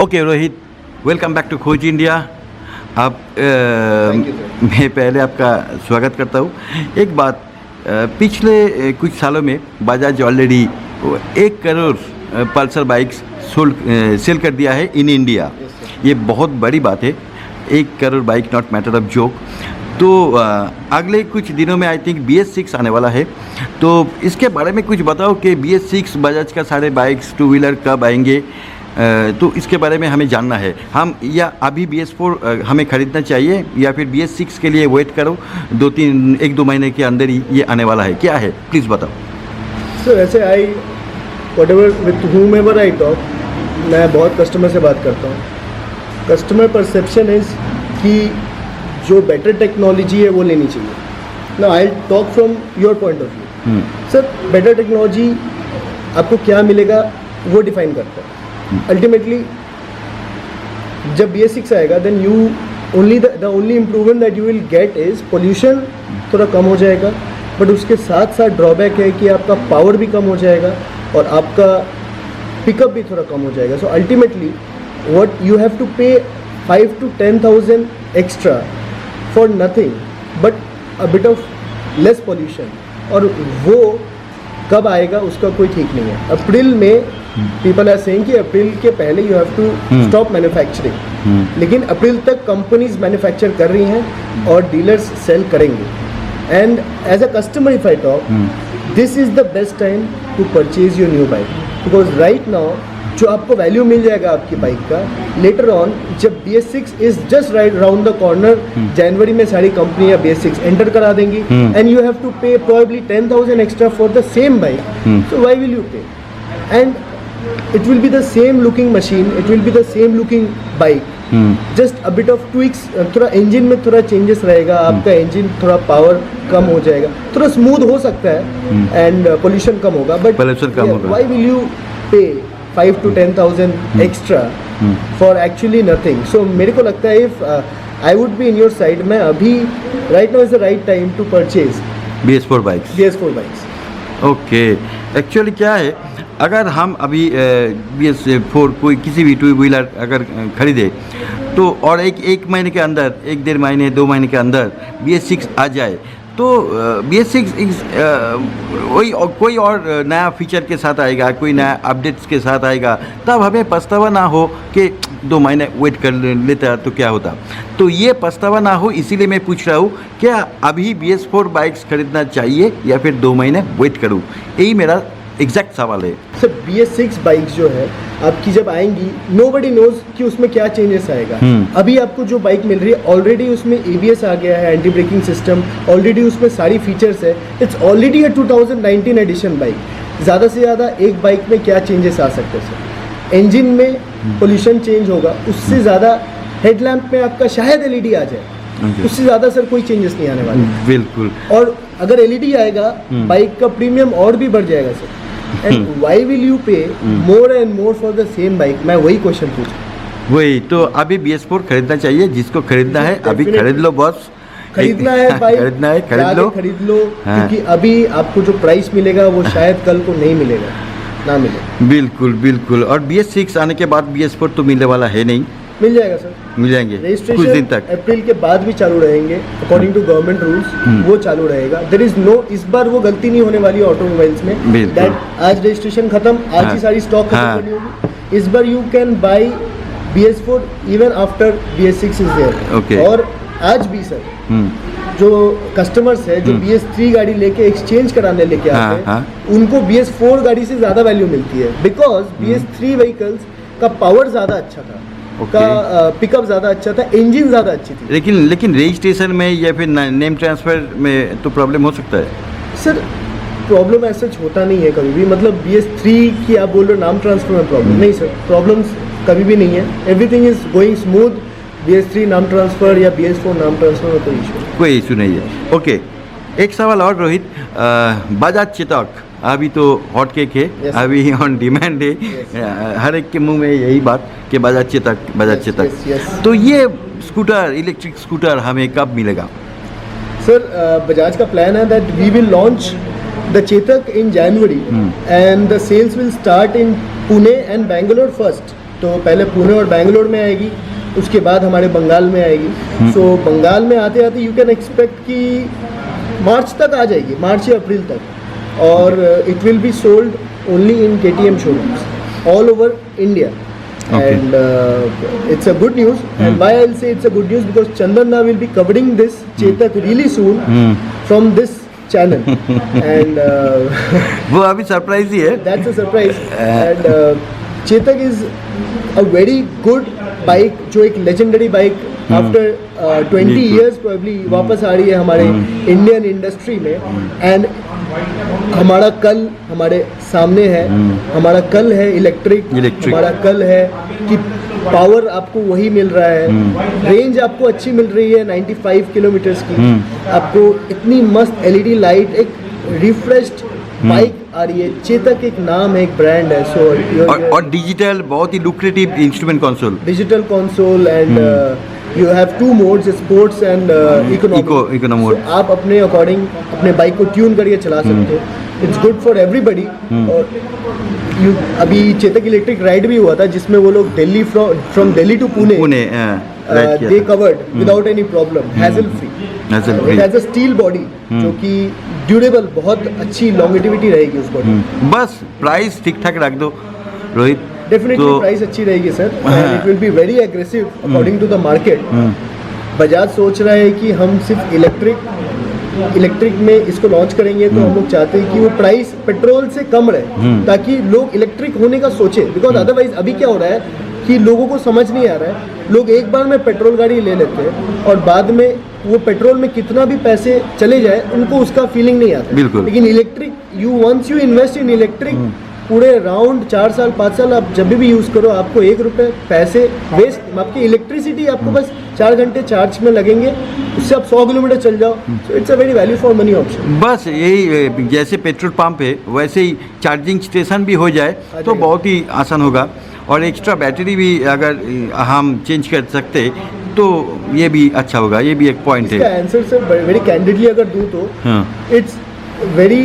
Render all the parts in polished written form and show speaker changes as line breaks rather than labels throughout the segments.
Okay Rohit, welcome back to Khoj India. आप मैं पहले आपका स्वागत करता हूँ। एक बात, पिछले कुछ सालों में Bajaj already 1 crore Pulsar bikes sale कर दिया है इन इंडिया। ये बहुत बड़ी बात है। 1 crore bike, not matter of joke. तो अगले कुछ दिनों में आई थिंक BS6 आने वाला है। तो इसके बारे में कुछ बताओ कि BS6 बजाज का सारे बाइक्स 2 व्हीलर कब आएंगे। तो इसके बारे में हमें जानना है। हम या अभी BS4 हमें ख़रीदना चाहिए या फिर BS6 के लिए वेट करो, 1-2 महीने के अंदर ही ये आने वाला है। क्या है, प्लीज़ बताओ।
सर ऐसे whatever with whomever I talk, मैं बहुत कस्टमर से बात करता हूँ। कस्टमर परसेप्शन इज़ कि जो बेटर टेक्नोलॉजी है वो लेनी चाहिए। Now I talk from your point of view. Sir better technology आपको क्या मिलेगा वो डिफाइन करता है। अल्टीमेटली जब BS6 आएगा then you the only improvement that you will get is pollution थोड़ा कम हो जाएगा, बट उसके साथ साथ ड्रॉबैक है कि आपका पावर भी कम हो जाएगा और आपका पिकअप भी थोड़ा कम हो जाएगा। So ultimately what you have to pay 5 to 10,000 extra for nothing but a bit of less pollution. और वो कब आएगा उसका कोई ठीक नहीं है। अप्रैल में पीपल आर सेइंग कि अप्रैल के पहले you have to stop manufacturing, लेकिन अप्रैल तक कंपनीज मैन्युफैक्चर कर रही हैं और डीलर्स सेल करेंगे। And as a customer if I talk, this is the best time to purchase your new bike, because right now जो आपको वैल्यू मिल जाएगा आपकी बाइक का, लेटर ऑन जब BS6 is just right round the corner, जनवरी में सारी कंपनियां BS6 एंटर करा देंगी and you have to pay probably 10,000 extra for the same bike. So why will you pay? And it will be the same looking machine, it will be the same looking bike, just a bit of tweaks, थोड़ा engine में थोड़ा changes रहेगा, आपका engine थोड़ा power कम हो जाएगा, थोड़ा smooth हो सकता है and pollution कम होगा, but
pollution कम होगा।
why will you pay 5 to 10,000 extra for actually nothing? So मेरे को लगता है if I would be in your side, मैं अभी right now is the right time to purchase
BS4 bikes. Okay, actually क्या है, अगर हम अभी BS4 कोई किसी भी 2 व्हीलर अगर खरीदे तो और एक महीने के अंदर, 1-1.5 महीने 2 महीने के अंदर BS6 आ जाए तो BS6 वही कोई और नया फीचर के साथ आएगा, कोई नया अपडेट्स के साथ आएगा, तब हमें पछतावा ना हो कि 2 महीने वेट कर लेता तो क्या होता। तो ये पछतावा ना हो, इसीलिए मैं पूछ रहा हूँ क्या अभी BS4 बाइक्स खरीदना चाहिए या फिर 2 महीने वेट करूँ? यही मेरा एग्जैक्ट सवाल है।
सर BS6 बाइक जो है आपकी जब आएंगी, नोबडी नोज कि उसमें क्या चेंजेस आएगा। अभी आपको जो बाइक मिल रही है ऑलरेडी उसमें ABS आ गया है, एंटी ब्रेकिंग सिस्टम, ऑलरेडी उसमें सारी फीचर्स है। It's already a 2019 edition bike. ज़्यादा से ज़्यादा एक बाइक में क्या चेंजेस आ सकते हैं सर? इंजन में पोल्यूशन चेंज होगा, उससे ज़्यादा हेडलैम्प में आपका शायद LED आ जाए, उससे ज़्यादा सर कोई चेंजेस नहीं आने वाले।
बिल्कुल।
और अगर LED आएगा बाइक का प्रीमियम और भी बढ़ जाएगा sir. And why will you pay more and more for the same bike? मैं वही क्वेश्चन पूछूं।
वही तो, अभी BS4 खरीदना चाहिए, जिसको खरीदना है अभी खरीद लो बॉस।
खरीदना है बाइक,
खरीदना है खरीद लो। हाँ।
क्योंकि अभी आपको जो प्राइस मिलेगा वो शायद कल को नहीं मिलेगा, ना मिले।
बिल्कुल बिल्कुल। और BS6 आने के बाद BS4 तो मिलने वाला है नहीं।
मिल जाएगा सर, मिल
जाएंगे कुछ दिन तक।
अप्रैल के बाद भी चालू रहेंगे अकॉर्डिंग टू गवर्नमेंट रूल्स, वो चालू रहेगा। देयर इज नो, इस बार वो गलती नहीं होने वाली ऑटोमोबाइल्स में दैट आज रजिस्ट्रेशन खत्म, आज ही सारी स्टॉक खत्म करनी होगी। इस बार you can buy BS4 even after BS6 is there. और आज भी सर जो कस्टमर्स है जो BS3 गाड़ी लेके एक्सचेंज कराने लेके आते हैं, उनको BS4 गाड़ी से ज़्यादा वैल्यू मिलती है, बिकॉज BS3 व्हीकल्स का पावर ज़्यादा अच्छा था, का पिकअप ज़्यादा अच्छा था, इंजन ज़्यादा अच्छी थी।
लेकिन रजिस्ट्रेशन में या फिर नेम ट्रांसफ़र में तो प्रॉब्लम हो सकता है
सर। प्रॉब्लम ऐसा होता नहीं है कभी भी, मतलब BS3 की आप बोल रहे हो नाम ट्रांसफ़र में प्रॉब्लम नहीं सर, प्रॉब्लम्स कभी भी नहीं है। Everything is going smooth. BS3 नाम ट्रांसफ़र या BS4 नाम ट्रांसफ़र में कोई इशू
नहीं है। ओके, एक सवाल और रोहित, बजाज चेतक अभी तो हॉट केक है, अभी ऑन डिमांड है, हर एक के मुंह में यही बात कि बजाज चेतक। तो ये स्कूटर, इलेक्ट्रिक स्कूटर हमें कब मिलेगा?
सर बजाज का प्लान है that we will launch the Chetak in January and the sales will start in Pune and Bangalore first. तो पहले पुणे और बैंगलोर में आएगी, उसके बाद हमारे बंगाल में आएगी। सो बंगाल में आते आते यू कैन एक्सपेक्ट कि मार्च तक आ जाएगी, मार्च या अप्रैल तक। और it will be sold only in KTM showrooms all over India.
Okay.
And it's a good news. And why I'll say it's a good news, because Chandana will be covering this Chetak really soon from this channel. And
वो अभी surprise ही है।
that's a surprise. And Chetak is a very good bike, जो एक legendary bike after 20
बिल्कुल।
years probably वापस आ रही है हमारे इंडियन इंडस्ट्री में। एंड हमारा कल हमारे सामने है, हमारा कल है इलेक्ट्रिक, हमारा कल है कि पावर आपको वही मिल रहा है, रेंज आपको अच्छी मिल रही है 95 किलोमीटर्स की, आपको इतनी मस्त LED लाइट, एक रिफ्रेश्ड बाइक आ रही है। चेतक एक नाम है, एक ब्रांड है। सो
और डिजिटल बहुत ही lucrative instrument console,
digital console and you have 2 modes, sports and economy
mode.
आप अपने अकॉर्डिंग अपने बाइक को ट्यून करके चला सकते हो। It's good for everybody. और अभी चेतक इलेक्ट्रिक राइड भी हुआ था जिसमें वो लोग Delhi from Delhi to Pune they covered without any problem, hassle free. It has a steel body जो कि ड्यूरेबल, बहुत अच्छी लॉन्गेटिविटी रहेगी उस बॉडी।
बस प्राइस ठीक ठाक रख दो रोहित।
डेफिनेटली प्राइस अच्छी रहेगी sir, and it will be very aggressive according to the market. Bajaj सोच रहा है कि हम सिर्फ इलेक्ट्रिक में इसको लॉन्च करेंगे, तो हम लोग चाहते हैं कि वो प्राइस पेट्रोल से कम रहे ताकि लोग इलेक्ट्रिक होने का सोचे। बिकॉज अदरवाइज अभी क्या हो रहा है कि लोगों को समझ नहीं आ रहा है, लोग एक बार में पेट्रोल गाड़ी ले लेते हैं और बाद में वो पेट्रोल में कितना भी पैसे चले जाए उनको उसका फीलिंग नहीं आता।
बिल्कुल।
लेकिन electric once you invest in electric, पूरे राउंड 4 साल 5 साल आप जब भी यूज़ करो, आपको 1 रुपये पैसे वेस्ट, आपकी इलेक्ट्रिसिटी आपको बस 4 घंटे चार्ज में लगेंगे, उससे आप 100 किलोमीटर चल जाओ। So it's a very value for money option.
बस यही, जैसे पेट्रोल पंप है वैसे ही चार्जिंग स्टेशन भी हो जाए तो बहुत ही आसान होगा। और एक्स्ट्रा बैटरी भी अगर हम चेंज कर सकते तो ये भी अच्छा होगा, ये भी एक पॉइंट
इसका
है।
आंसर सर वेरी कैंडिडली अगर दूँ तो इट्स वेरी,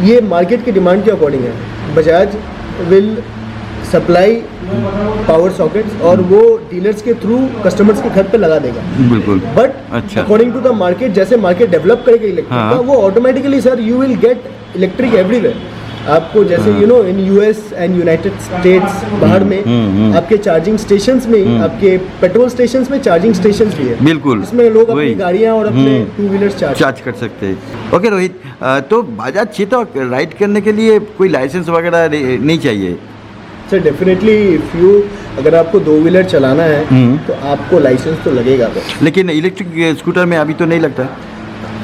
ये मार्केट की डिमांड के अकॉर्डिंग है। Bajaj will supply power sockets और वो डीलर्स के थ्रू कस्टमर्स के घर पे लगा देगा।
बिल्कुल।
बट
अच्छा।
अकॉर्डिंग टू द मार्केट, जैसे मार्केट डेवलप करेगा इलेक्ट्रिक का, वो automatically sir you will gate electric everywhere. आपको जैसे you know in US and United states बाहर में आपके चार्जिंग स्टेशंस में, आपके पेट्रोल स्टेशंस में चार्जिंग स्टेशंस भी है।
बिल्कुल।
इसमें लोग अपनी गाड़ियाँ और अपने 2 व्हीलर्स
चार्ज कर सकते हैं। ओके रोहित, तो बजाज चेतक राइड करने के लिए कोई लाइसेंस वगैरह नहीं चाहिए?
सर डेफिनेटली इफ यू, अगर आपको 2 व्हीलर चलाना है तो आपको लाइसेंस तो लगेगा।
लेकिन इलेक्ट्रिक स्कूटर में अभी तो नहीं लगता?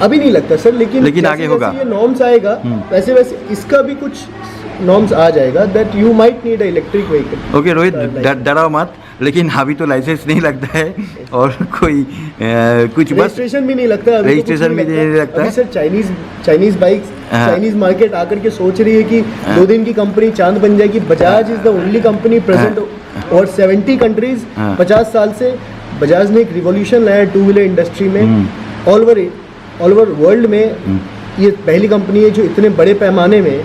अभी नहीं लगता सर, लेकिन
आगे होगा।
ये नॉर्म्स आएगा वैसे वैसे इसका भी कुछ नॉर्म्स आ जाएगा that you might need a electric vehicle.
Okay Rohit, डराओ मत, लेकिन अभी तो लाइसेंस नहीं लगता है और कोई कुछ बस
रजिस्ट्रेशन भी नहीं लगता,
रजिस्ट्रेशन भी नहीं लगता है।
अभी sir Chinese bikes, Chinese market आकर के सोच रही है कि 2 दिन की कंपनी चांद बन जाएगी। Bajaj is the only company present और 70 कंट्रीज 50 साल से। बजाज ने एक रिवॉल्यूशन लाया 2 व्हीलर इंडस्ट्री में, ऑल ओवर वर्ल्ड में ये पहली कंपनी है जो इतने बड़े पैमाने में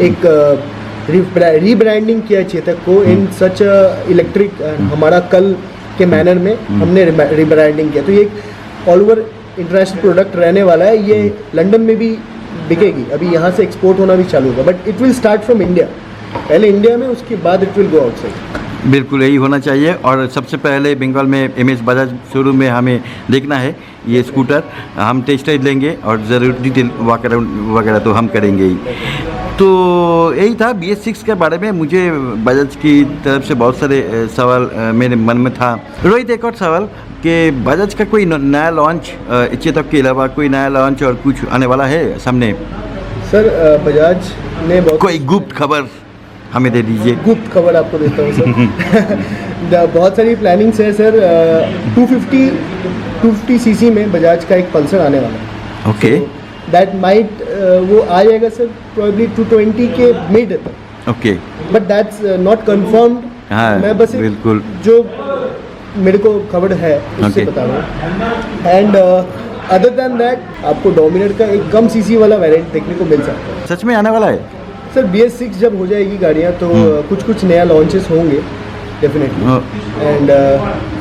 एक रीब्रांडिंग किया चेतक को इन सच इलेक्ट्रिक, हमारा कल के मैनर में हमने रीब्रांडिंग किया। तो ये ऑल ओवर इंटरनेशनल प्रोडक्ट रहने वाला है। ये लंदन में भी बिकेगी, अभी यहाँ से एक्सपोर्ट होना भी चालू होगा, but it will start from India, पहले इंडिया में, उसके बाद इट विल गो आउटसाइड।
बिल्कुल यही होना चाहिए। और सबसे पहले बंगाल में MS बजाज शोरूम में हमें देखना है ये स्कूटर, हम टेस्ट राइड लेंगे और ज़रूर डिटेल वॉक अराउंड वगैरह तो हम करेंगे ही। तो यही था BS6 के बारे में। मुझे बजाज की तरफ से बहुत सारे सवाल मेरे मन में था। रोहित, एक और सवाल कि बजाज का कोई नया लॉन्च चेतक के अलावा कोई नया लॉन्च और कुछ आने वाला है सामने?
सर बजाज ने
कोई गुप्त खबर हमें दे दीजिए।
गुप्त खबर आपको देता हूँ सर। बहुत सारी प्लानिंग्स है सर। 250 सीसी में बजाज का एक पल्सर आने वाला है।
ओके।
दैट माइट वो आ जाएगा सर प्रोबेबली 220 के मिड तक।
Okay.
But that's not confirmed. मैं बस
बिल्कुल
जो मेरे को खबर है उससे बता रहा हूँ। एंड अदर देन दैट आपको डोमिनर का एक कम सीसी वाला वेरिएंट देखने को मिल सकता है।
सच में आने वाला है
सर BS6 जब हो जाएगी गाड़ियाँ तो कुछ नया लॉन्चेस होंगे। definitely.
Oh.
And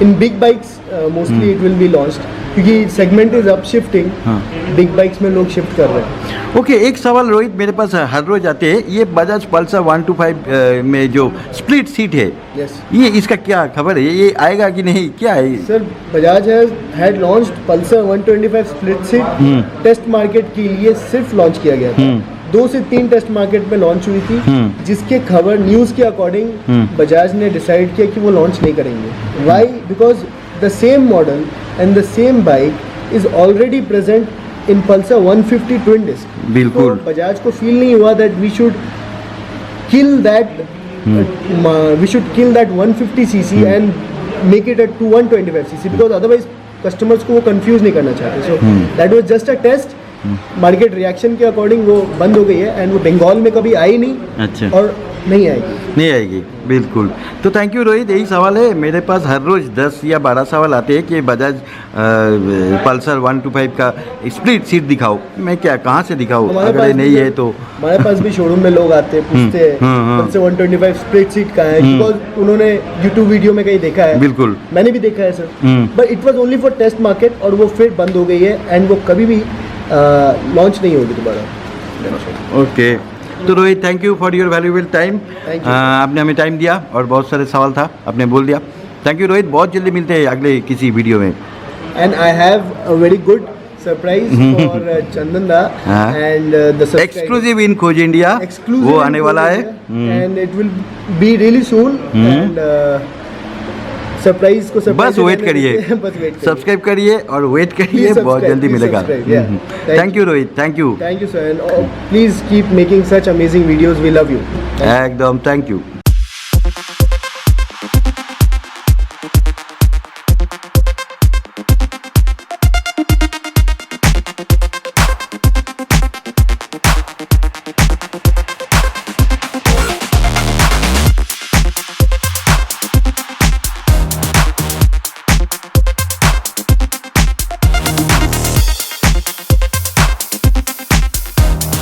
in big bikes, mostly it will be launched. क्योंकि segment is up shifting.
हाँ.
Big bikes में लोग shift कर रहे हैं.
ओके एक सवाल रोहित मेरे पास हर रोज आते हैं, ये बजाज पल्सर 125 में जो स्प्लिट सीट है,
Yes.
ये इसका क्या खबर है, ये आएगा कि नहीं, क्या है?
Sir, Bajaj had launched Pulsar 125 split seat. Test market के लिए सिर्फ लॉन्च किया गया था. 2 से 3 टेस्ट मार्केट में लॉन्च हुई थी, जिसके खबर न्यूज़ के अकॉर्डिंग बजाज ने डिसाइड किया कि वो लॉन्च नहीं करेंगे. Why? Because the same model and the same bike is already present in Pulsar 150 twin disc.
बिल्कुल.
तो बजाज को फील नहीं हुआ that we should kill that we should kill that 150 cc and make it at 125 cc because otherwise customers को वो confuse नहीं करना चाहते. So that was just a test. Market reaction के अकॉर्डिंग वो बंद हो गई है एंड वो बंगाल में कभी आई नहीं.
अच्छा.
और नहीं आएगी.
नहीं आएगी. बिल्कुल. तो थैंक यू रोहित, यही सवाल है मेरे पास. हर रोज़ 10 या 12 सवाल आते हैं कि बजाज पल्सर 125 का स्प्लिट सीट दिखाओ. मैं क्या कहाँ से दिखाऊँ, अगर ये नहीं है तो.
हमारे पास भी शोरूम में लोग आते हैं, पूछते हैं पल्सर 125 स्प्लिट सीट कहाँ है, बिकॉज उन्होंने यूट्यूब वीडियो में कहीं देखा है.
बिल्कुल.
मैंने भी देखा है sir, but it was only for test market और वो फिर बंद हो गई है एंड वो कभी भी लॉन्च नहीं होगी दोबारा.
ओके. तो Rohit thank you for your valuable time.
Thank you.
आपने हमें टाइम दिया और बहुत सारे सवाल था आपने बोल दिया. थैंक यू रोहित, बहुत जल्दी मिलते हैं अगले किसी वीडियो में.
And I have a very good surprise for Chandan da and the
exclusive in खोज इंडिया, वो आने वाला है
and it will be really soon. And surprise को
बस वेट करिए, सब्सक्राइब करिए और वेट करिए, बहुत जल्दी मिलेगा. Thank you Rohit, thank you
sir. And please keep making such amazing videos. We love you.
एकदम. Thank you.